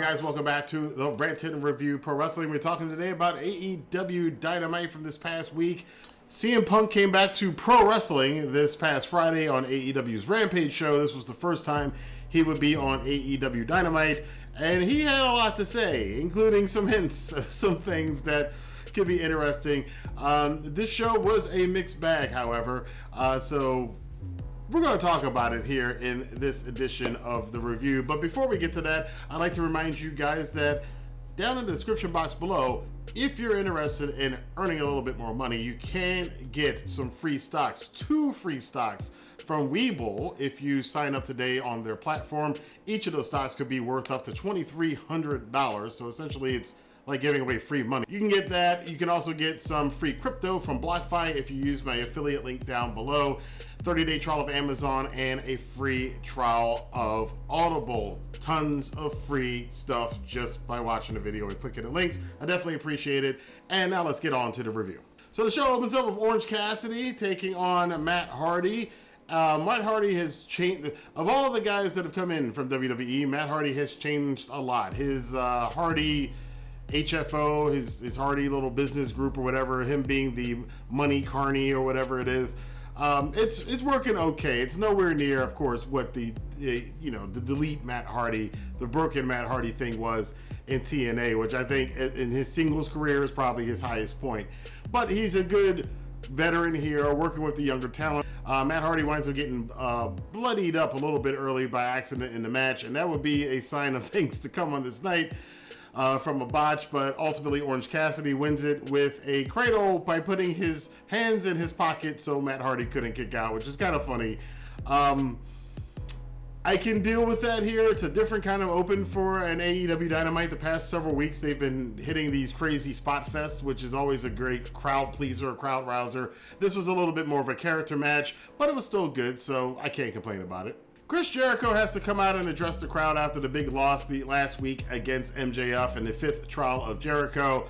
guys? Welcome back to the Rantin Review Pro Wrestling. We're talking today about AEW Dynamite from this past week. CM Punk came back to pro wrestling this past Friday on AEW's Rampage show. This was the first time he would be on AEW Dynamite, and he had a lot to say, including some hints of some things that could be interesting. This show was a mixed bag, however, so we're going to talk about it here in this edition of the review. But before we get to that, I'd like to remind you guys that down in the description box below, if you're interested in earning a little bit more money, you can get some free stocks, 2 free stocks from Webull if you sign up today on their platform. Each of those stocks could be worth up to $2,300. So essentially it's like giving away free money. You can get that. You can also get some free crypto from BlockFi if you use my affiliate link down below. 30-day trial of Amazon and a free trial of Audible. Tons of free stuff just by watching the video and clicking the links. I definitely appreciate it. And now let's get on to the review. So the show opens up with Orange Cassidy taking on Matt Hardy. Matt Hardy has changed. Of all the guys that have come in from WWE, Matt Hardy has changed a lot. His Hardy HFO, his Hardy little business group or whatever, him being the Money Carney or whatever it is, it's working okay. It's nowhere near, of course, what the delete Matt Hardy, the broken Matt Hardy thing was in TNA, which I think in his singles career is probably his highest point. But he's a good veteran here, working with the younger talent. Matt Hardy winds up getting bloodied up a little bit early by accident in the match, and that would be a sign of things to come on this night. From a botch, but ultimately Orange Cassidy wins it with a cradle by putting his hands in his pocket so Matt Hardy couldn't kick out, which is kind of funny. I can deal with that here. It's a different kind of open for an AEW Dynamite. The past several weeks they've been hitting these crazy spot fest, which is always a great crowd pleaser, crowd rouser. This was a little bit more of a character match, but it was still good, so I can't complain about it. Chris Jericho has to come out and address the crowd after the big loss last week against MJF in the 5th trial of Jericho.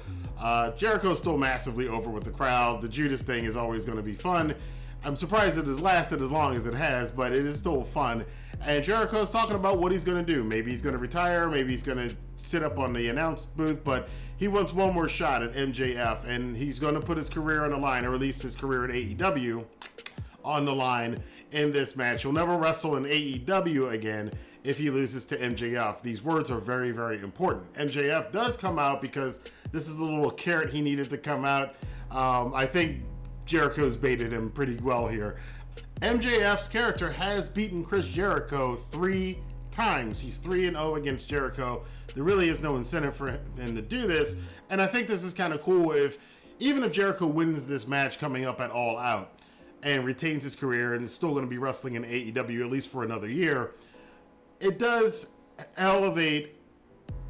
Jericho's still massively over with the crowd. The Judas thing is always going to be fun. I'm surprised it has lasted as long as it has, but it is still fun. And Jericho's talking about what he's going to do. Maybe he's going to retire. Maybe he's going to sit up on the announce booth, but he wants one more shot at MJF, and he's going to put his career on the line, or at least his career at AEW on the line in this match. He'll never wrestle in AEW again if he loses to MJF. These words are very, very important. MJF does come out because this is the little carrot he needed to come out. I think Jericho's baited him pretty well here. MJF's character has beaten Chris Jericho 3 times. He's 3-0 against Jericho. There really is no incentive for him to do this, and I think this is kind of cool even if Jericho wins this match coming up at All Out and retains his career and is still going to be wrestling in AEW at least for another year, it does elevate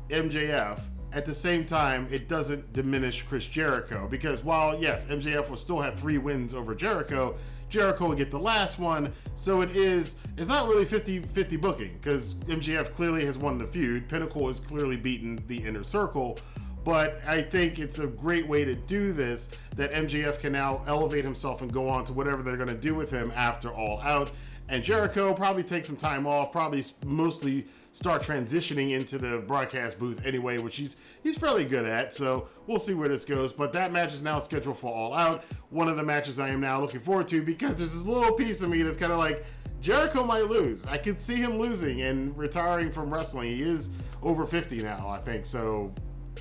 MJF. At the same time, it doesn't diminish Chris Jericho, because while, yes, MJF will still have 3 wins over Jericho, Jericho will get the last one, so it's not really 50-50 booking, because MJF clearly has won the feud. Pinnacle has clearly beaten the Inner Circle. But I think it's a great way to do this, that MJF can now elevate himself and go on to whatever they're going to do with him after All Out. And Jericho probably take some time off, probably mostly start transitioning into the broadcast booth anyway, which he's fairly good at. So we'll see where this goes. But that match is now scheduled for All Out. One of the matches I am now looking forward to, because there's this little piece of me that's kind of like, Jericho might lose. I could see him losing and retiring from wrestling. He is over 50 now, I think. So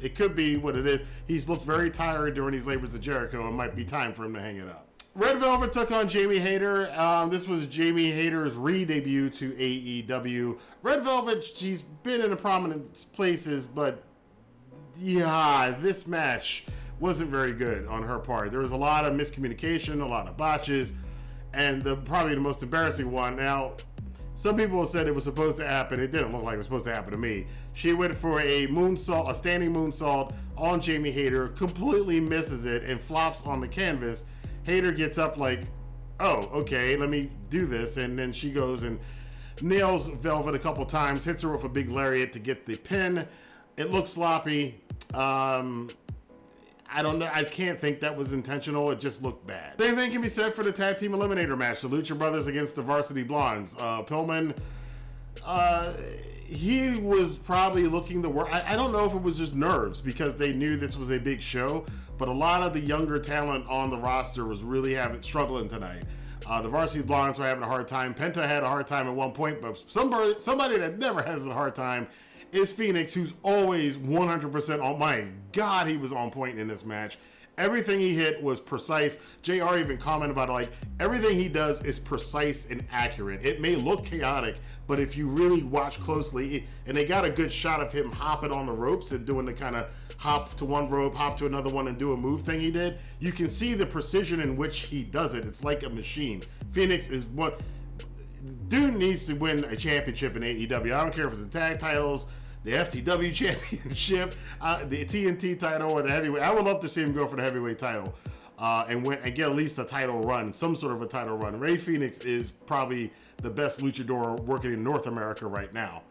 it could be what it is. He's looked very tired during these labors of Jericho. It might be time for him to hang it up. Red Velvet took on Jamie Hayter. This was Jamie Hayter's re-debut to AEW. Red Velvet, she's been in prominent places, but yeah, this match wasn't very good on her part. There was a lot of miscommunication, a lot of botches, and probably the most embarrassing one. Now, some people said it was supposed to happen. It didn't look like it was supposed to happen to me. She went for a moonsault, a standing moonsault on Jamie Hayter, completely misses it, and flops on the canvas. Hayter gets up like, oh, okay, let me do this. And then she goes and nails Velvet a couple times, hits her with a big lariat to get the pin. It looks sloppy. I don't know. I can't think that was intentional. It just looked bad. Same thing can be said for the Tag Team Eliminator match. The Lucha Brothers against the Varsity Blondes. Pillman, he was probably looking the worst. I don't know if it was just nerves because they knew this was a big show, but a lot of the younger talent on the roster was really struggling tonight. The Varsity Blondes were having a hard time. Penta had a hard time at one point, but somebody that never has a hard time is Phoenix, who's always 100% on. My God, he was on point in this match. Everything he hit was precise. JR even commented about it, like, everything he does is precise and accurate. It may look chaotic, but if you really watch closely, and they got a good shot of him hopping on the ropes and doing the kind of hop to one rope, hop to another one, and do a move thing he did, you can see the precision in which he does it. It's like a machine. Phoenix is what... Dude needs to win a championship in AEW. I don't care if it's the tag titles, the FTW championship, the TNT title, or the heavyweight. I would love to see him go for the heavyweight title and get at least a title run, some sort of a title run. Rey Fenix is probably the best luchador working in North America right now.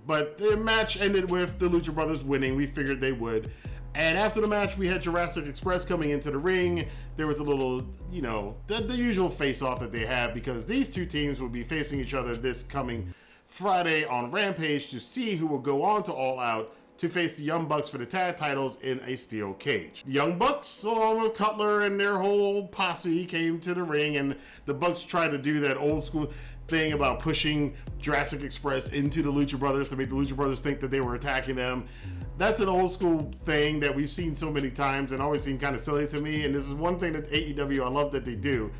But the match ended with the Lucha Brothers winning. We figured they would. And after the match, we had Jurassic Express coming into the ring. There was a little, the usual face-off that they have, because these two teams will be facing each other this coming Friday on Rampage to see who will go on to All Out to face the Young Bucks for the tag titles in a steel cage. The Young Bucks, along with Cutler and their whole posse, came to the ring, and the Bucks tried to do that old school thing about pushing Jurassic Express into the Lucha Brothers to make the Lucha Brothers think that they were attacking them. That's an old school thing that we've seen so many times and always seemed kind of silly to me, and this is one thing that AEW, I love that they do.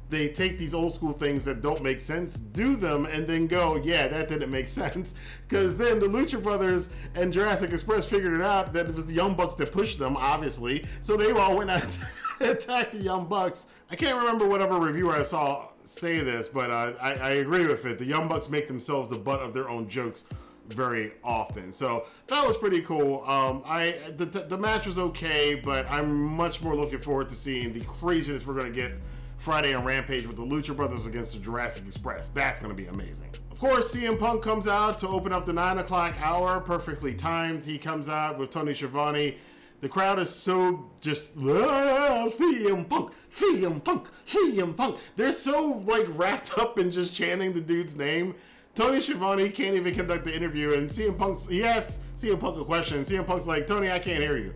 They take these old school things that don't make sense, do them, and then go, yeah, that didn't make sense. Because then the Lucha Brothers and Jurassic Express figured it out that it was the Young Bucks that pushed them, obviously. So they all went out and attacked the Young Bucks. I can't remember whatever reviewer I saw say this, but I agree with it. The Young Bucks make themselves the butt of their own jokes very often. So that was pretty cool. The match was okay, but I'm much more looking forward to seeing the craziness we're going to get Friday on Rampage with the Lucha Brothers against the Jurassic Express. That's going to be amazing. Of course, CM Punk comes out to open up the 9 o'clock hour, perfectly timed. He comes out with Tony Schiavone. The crowd is so just, CM Punk, CM Punk, CM Punk. They're so wrapped up in just chanting the dude's name. Tony Schiavone can't even conduct the interview, and he asks CM Punk a question. CM Punk's like, Tony, I can't hear you.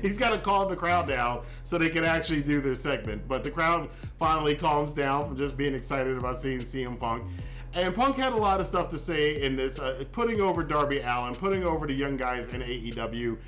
He's got to calm the crowd down so they can actually do their segment. But the crowd finally calms down from just being excited about seeing CM Punk. And Punk had a lot of stuff to say in this, putting over Darby Allin, putting over the young guys in AEW.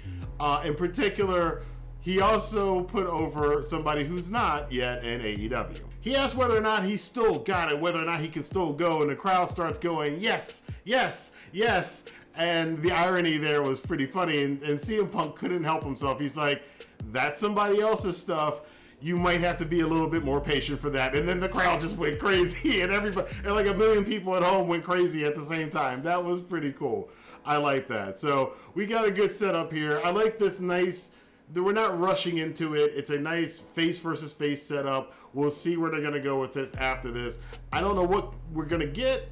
In particular, he also put over somebody who's not yet in AEW. He asked whether or not he still got it, whether or not he can still go, and the crowd starts going, yes, yes, yes. And the irony there was pretty funny, and CM Punk couldn't help himself. He's like, that's somebody else's stuff. You might have to be a little bit more patient for that. And then the crowd just went crazy, and everybody, and like 1 million people at home went crazy at the same time. That was pretty cool. I like that. So we got a good setup here. I like this nice, we're not rushing into it. It's a nice face versus face setup. We'll see where they're going to go with this after this. I don't know what we're going to get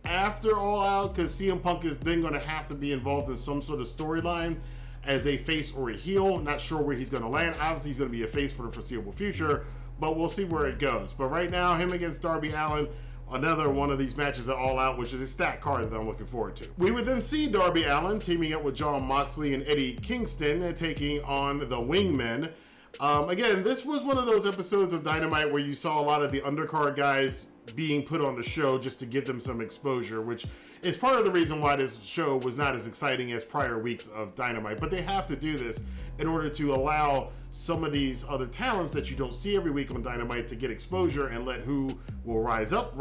after All Out, because CM Punk is then going to have to be involved in some sort of storyline as a face or a heel. Not sure where he's going to land. Obviously, he's going to be a face for the foreseeable future, but we'll see where it goes. But right now, him against Darby Allin, another one of these matches at All Out, which is a stacked card that I'm looking forward to. We would then see Darby Allin teaming up with Jon Moxley and Eddie Kingston, taking on the Wingmen. Again, this was one of those episodes of Dynamite where you saw a lot of the undercard guys being put on the show just to give them some exposure, which is part of the reason why this show was not as exciting as prior weeks of Dynamite. But they have to do this in order to allow some of these other talents that you don't see every week on Dynamite to get exposure and let who will rise up,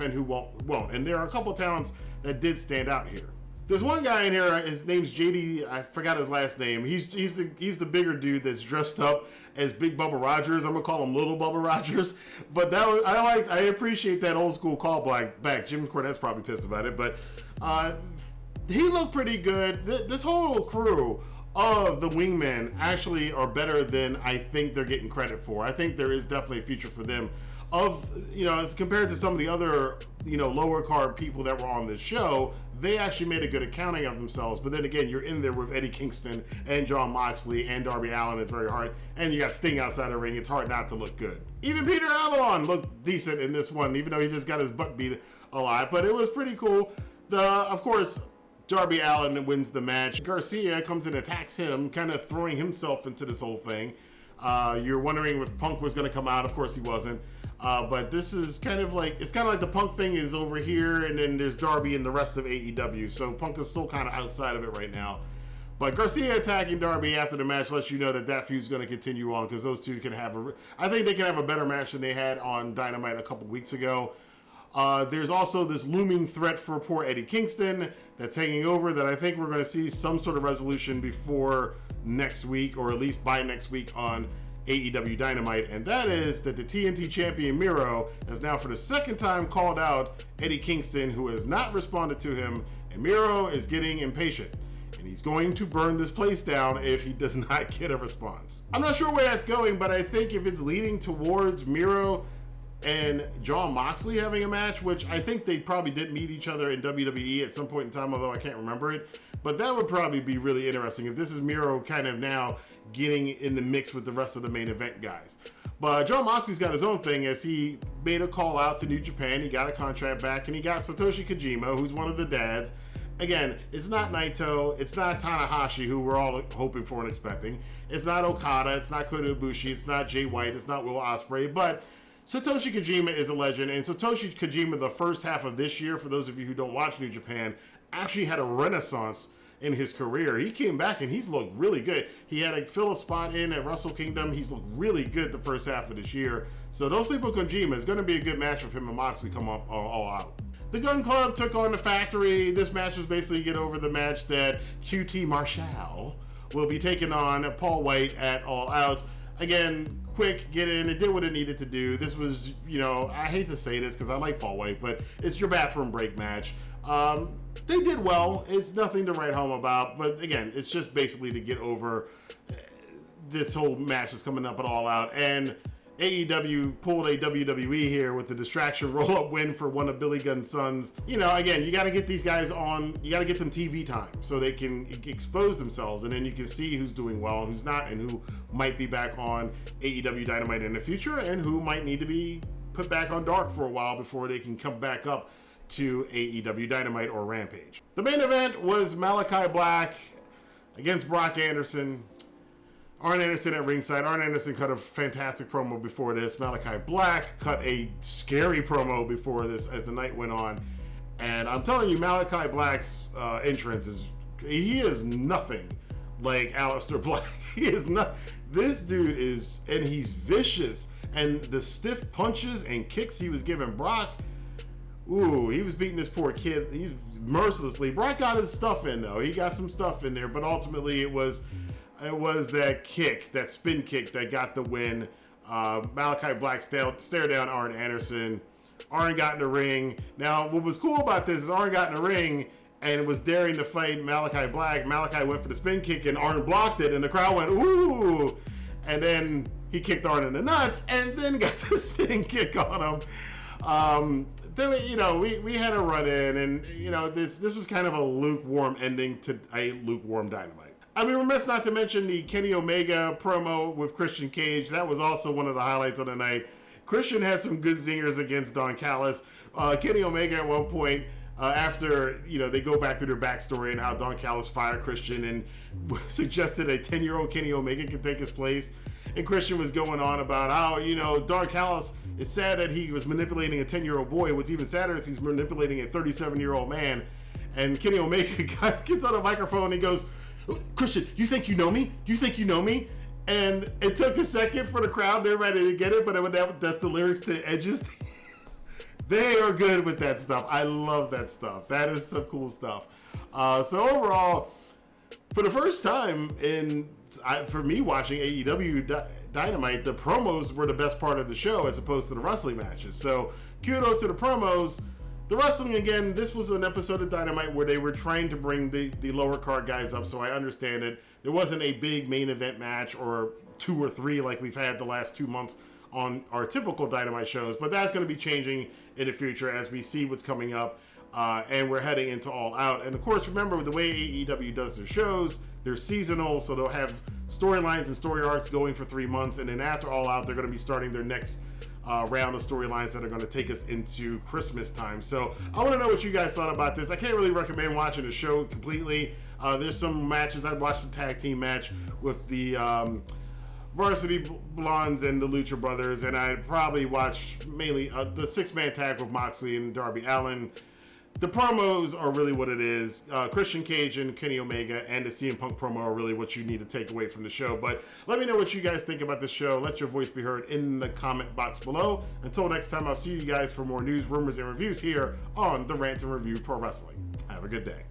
and who won't. And there are a couple talents that did stand out here. There's one guy in here, his name's JD, I forgot his last name. He's the bigger dude that's dressed up as Big Bubba Rogers. I'm gonna call him Little Bubba Rogers. But that was, I appreciate that old school callback back. Jim Cornette's probably pissed about it, but he looked pretty good. This whole crew of the Wingmen actually are better than I think they're getting credit for. I think there is definitely a future for them. As compared to some of the other, lower card people that were on this show, they actually made a good accounting of themselves. But then again, you're in there with Eddie Kingston and Jon Moxley and Darby Allin. It's very hard. And you got Sting outside the ring. It's hard not to look good. Even Peter Avalon looked decent in this one, even though he just got his butt beat a lot. But it was pretty cool. Of course, Darby Allin wins the match. Garcia comes and attacks him, kind of throwing himself into this whole thing. You're wondering if Punk was going to come out. Of course he wasn't. But this is kind of like, it's kind of like the Punk thing is over here, and then there's Darby and the rest of AEW. So Punk is still kind of outside of it right now. But Garcia attacking Darby after the match lets you know that feud's going to continue on, because those two can have I think they can have a better match than they had on Dynamite a couple weeks ago. There's also this looming threat for poor Eddie Kingston that's hanging over that I think we're going to see some sort of resolution before next week, or at least by next week on AEW Dynamite, and that is that the TNT champion Miro has now for the second time called out Eddie Kingston, who has not responded to him, and Miro is getting impatient. And he's going to burn this place down if he does not get a response. I'm not sure where that's going, but I think if it's leading towards Miro and Jon Moxley having a match, which I think they probably did meet each other in WWE at some point in time, although I can't remember it, but that would probably be really interesting if this is Miro kind of now getting in the mix with the rest of the main event guys. But Jon Moxley's got his own thing, as he made a call out to New Japan. He got a contract back, and he got Satoshi Kojima, who's one of the dads. Again, it's not Naito, it's not Tanahashi, who we're all hoping for and expecting. It's not Okada, it's not Kota Ibushi, it's not Jay White, it's not Will Ospreay, but Satoshi Kojima is a legend, and Satoshi Kojima, the first half of this year, for those of you who don't watch New Japan, actually had a renaissance in his career. He came back and he's looked really good. He had to fill a spot in at Wrestle Kingdom. He's looked really good the first half of this year. So don't sleep on Kojima. It's going to be a good match with him and Moxley come up all out. The Gun Club took on the Factory. This match was basically get over the match that QT Marshall will be taking on Paul White at All Out. Again, quick, get in. It did what it needed to do. This was, I hate to say this because I like Paul White, but it's your bathroom break match. They did well. It's nothing to write home about, but again, it's just basically to get over this whole match that's coming up at All Out. And AEW pulled a WWE here with the distraction roll-up win for one of Billy Gunn's sons. Again, you got to get these guys on, you got to get them TV time so they can expose themselves, and then you can see who's doing well and who's not, and who might be back on AEW Dynamite in the future, and who might need to be put back on Dark for a while before they can come back up to AEW Dynamite or Rampage. The main event was Malachi Black against Brock Anderson. Arn Anderson at ringside. Arn Anderson cut a fantastic promo before this. Malachi Black cut a scary promo before this as the night went on. And I'm telling you, Malachi Black's entrance he is nothing like Aleister Black. He is not. This dude is, and he's vicious. And the stiff punches and kicks he was giving Brock, ooh, he was beating this poor kid. He's mercilessly. Brock got his stuff in though. He got some stuff in there, but ultimately it was that kick, that spin kick that got the win. Malachi Black stared down Arn Anderson. Arn got in the ring. Now, what was cool about this is Arn got in the ring and was daring to fight Malachi Black. Malachi went for the spin kick and Arn blocked it, and the crowd went, ooh. And then he kicked Arn in the nuts and then got the spin kick on him. Then, we had a run in, and, this was kind of a lukewarm ending to a lukewarm Dynamite. I'd be remiss not to mention the Kenny Omega promo with Christian Cage. That was also one of the highlights of the night. Christian had some good zingers against Don Callis. Kenny Omega at one point, after, they go back through their backstory and how Don Callis fired Christian and suggested a 10-year-old Kenny Omega could take his place. And Christian was going on about how, Don Callis, it's sad that he was manipulating a 10-year-old boy. What's even sadder is he's manipulating a 37-year-old man. And Kenny Omega gets on a microphone and he goes, Christian, you think you know me? You think you know me? And it took a second for the crowd and everybody to get it, but that's the lyrics to Edge's. They are good with that stuff. I love that stuff. That is some cool stuff. So overall, for the first time for me watching AEW Dynamite, the promos were the best part of the show as opposed to the wrestling matches. So kudos to the promos. The wrestling, again, this was an episode of Dynamite where they were trying to bring the lower card guys up, so I understand it. There wasn't a big main event match or 2 or 3 like we've had the last 2 months on our typical Dynamite shows, but that's going to be changing in the future as we see what's coming up, and we're heading into All Out. And of course, remember, the way AEW does their shows, They're seasonal, so they'll have storylines and story arcs going for 3 months, and then after All Out, they're going to be starting their next round of storylines that are going to take us into Christmas time. So I want to know what you guys thought about this. I can't really recommend watching the show completely. There's some matches. I watched the tag team match with the Varsity Blondes and the Lucha Brothers, and I probably watched mainly the 6-man tag with Moxley and Darby Allin. The promos are really what it is. Christian Cage and Kenny Omega and the CM Punk promo are really what you need to take away from the show. But let me know what you guys think about this show. Let your voice be heard in the comment box below. Until next time, I'll see you guys for more news, rumors, and reviews here on the Rant and Review Pro Wrestling. Have a good day.